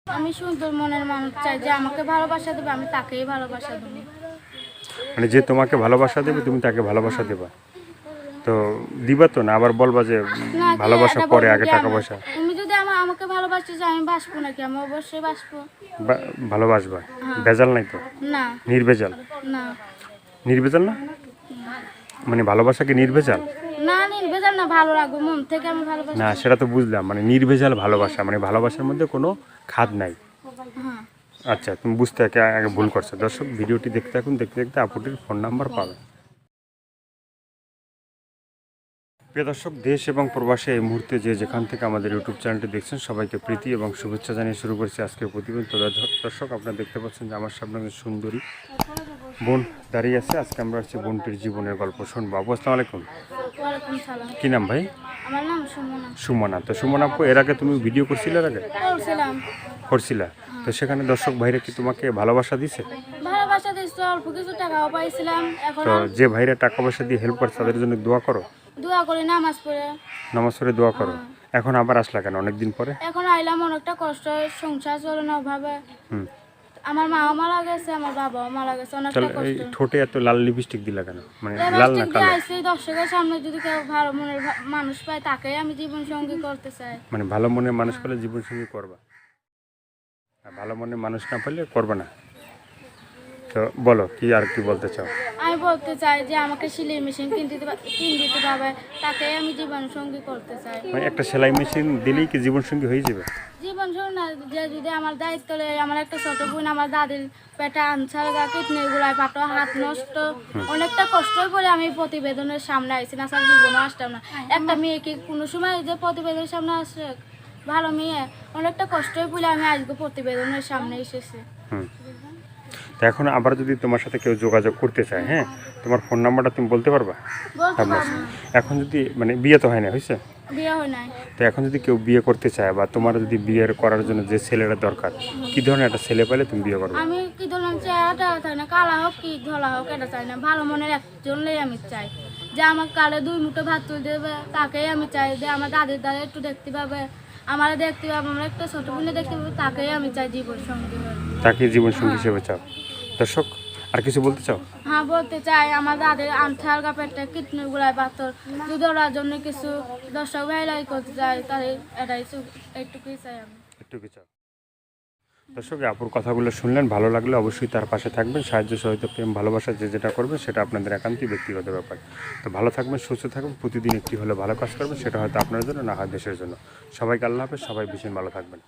আমি সুন্দর মনের মানুষ চাই, যে আমাকে ভালোবাসা দেবে আমি তাকেই ভালোবাসা দেবো। মানে যে তোমাকে ভালোবাসা দেবে তুমি তাকে ভালোবাসা দেবা, তো দিবা তো না আবার বলবা যে না, ভালোবাসা এটা পরে বলবো আগে কি টাকা আমি? পয়সা? তুমি যদি আমাকে ভালোবাসতে চাও আমি বাসবো নাকি? আমি অবশ্যই বাসবো। ভালোবাসবা, ভেজাল নাই তো? না নির্ভেজাল? না নির্ভেজাল না মানে ভালোবাসা কি নির্ভেজাল? না, নির্ভেজাল না, ভালো লাগবে মন থেকে আমি ভালোবাসি। না সেটা তো বুঝলাম, মানে নির্ভেজাল ভালোবাসা মানে ভালোবাসার মধ্যে কোনো খাদ নাই। হ্যাঁ, আচ্ছা তুমি বুঝতে আগে ভুল করছো। দর্শক ভিডিওটি দেখতে থাকুন, দেখতে দেখতে আপুটির ফোন নাম্বার পাবেন। প্রিয় দর্শক, দেশ এবং প্রবাসে এই মুহূর্তে যে যেখান থেকে আমাদের ইউটিউব চ্যানেলটি দেখছেন সবাইকে প্রীতি এবং শুভেচ্ছা জানিয়ে শুরু করছি আজকের প্রতিবেদন। তো দর্শক আপনারা দেখতে পাচ্ছেন যে আমার সামনে একজন সুন্দরী বোন দাঁড়িয়ে আছে। আজকে আমরা হচ্ছে বোনটির জীবনের গল্প শুনবো। আপু আসসালামু আলাইকুম। ওয়ালাইকুম সালাম। কি নাম ভাই? আমার নাম সুমনা। সুমনা। তো সুমনা আপু, এর আগে তুমি ভিডিও করছিলে? এর আগে করছিলাম। করছিলা? তো সেখানে দর্শক ভাইরা কি তোমাকে ভালোবাসা দিছে? ভালোবাসা দিচ্ছি, অল্প কিছু টাকাও পাইছিলাম। এখন তো যে ভাইরা টাকা পয়সা দিয়ে হেল্প করছে তাদের জন্য দোয়া করো? দোয়া করি, নামাজ পড়ে। নামাজ পড়ে দোয়া করো। এখন আবার আসলা কেন অনেকদিন পরে? এখন আইলাম, অনেকটা কষ্ট, সংসার চলে না ওভাবে। হুম। আমার মাও মারা গেছে, আমার বাবাও মারা গেছে, অনেকটা এই কষ্ট। ঠোঁটে এত লাল লিপস্টিক দিলা কেন? মানে লাল না লিপস্টিক দিয়ে কালো? আইছি, দর্শকের সামনে যদি কেউ ভালো মনের মানুষ পায় তাকেই আমি জীবন সঙ্গী করতে চাই। মানে ভালো মনের মানুষ পেলে জীবন সঙ্গী করবা, আর ভালো মনের মানুষ না পেলে করবে না। তো বলো কি আর কি বলতে চাও? আমি বলতে চাই যে আমাকে সেলাই মেশিন কিনে দিতে পারবে, তাকেই আমি জীবন সঙ্গী করতে চাই। মানে একটা সেলাই মেশিন দিলেই কি জীবন সঙ্গী হয়ে যাবে? জীবন সঙ্গী না, যে যদি আমার দায়িত্ব লয়, আমার একটা ছোট বোন, আমার দাদির পেটে আনসার কিডনি গুলায় পাটো, হাত নষ্ট, অনেকটা কষ্ট করে আমি প্রতিবেদনের সামনে আইছি, না স্যার জীবনও আসতাম না। একটা মেয়ে কি কোনো সময় যে প্রতিবেদনের সামনে আসে? ভালো মেয়ে, অনেকটা কষ্ট বলে আমি আজকে প্রতিবেদনের সামনে এসেছি। হুম। তো এখন আবার যদি তোমার সাথে কেউ যোগাযোগ করতে চায়, হ্যাঁ, তোমার ফোন নাম্বারটা তুমি বলতে পারবা? বলতে আপনার পারবো না। এখন যদি মানে বিয়ে তো হয় না, হয়েছে? বিয়ে হয় নাই। তো এখন যদি কেউ বিয়ে করতে চায় বা তোমার যদি বিয়ের করার জন্য যে ছেলেটা দরকার, কি ধরনের একটা ছেলে পেলে তুমি বিয়ে করবে? আমি কি ধরলাম, চেহারাটা চাই না, কালা হোক কি ধলা হোক এটা চাই না, ভালো মনের একজনই আমি চাই, যে আমার কালে দুই মুঠো ভাত তুলে দেবে তাকেই আমি চাই, যে আমার দাদির দাদা একটু দেখতে পাবে, আমার দেখতে পাবে, আমার একটা ছোট বোনে দেখতে পাবে, তাকেই আমি চাই জীবন সঙ্গী হয়ে। তাকে জীবন সঙ্গী হিসেবে চাও। দর্শক আর কিছু বলতে চাও? হ্যাঁ, বলতে চাই আমার দাদির আন্ঠার কাপেরটা কিডনি গুলায় পাথর, যদি ওরার জন্য কিছু দর্শক ভাইলাই করতে চাই, তাহলে এটাই এইটুকুই চাই আমি। একটু কি চাও? দর্শক আপুর কথাগুলো শুনলেন, ভালো লাগলে অবশ্যই তার পাশে থাকবেন। সাহায্য সহযোগিতা প্রেম ভালোবাসা যে যেটা করবেন সেটা আপনাদের একান্তই ব্যক্তিগত ব্যাপার। তো ভালো থাকবেন, সুস্থ থাকবেন, প্রতিদিন একটি হলে ভালো কাজ করবেন, সেটা হয়তো আপনার জন্য না হয় দেশের জন্য। সবাইকে আল্লাহ হাফেজ, সবাই ভীষণ ভালো থাকবেন।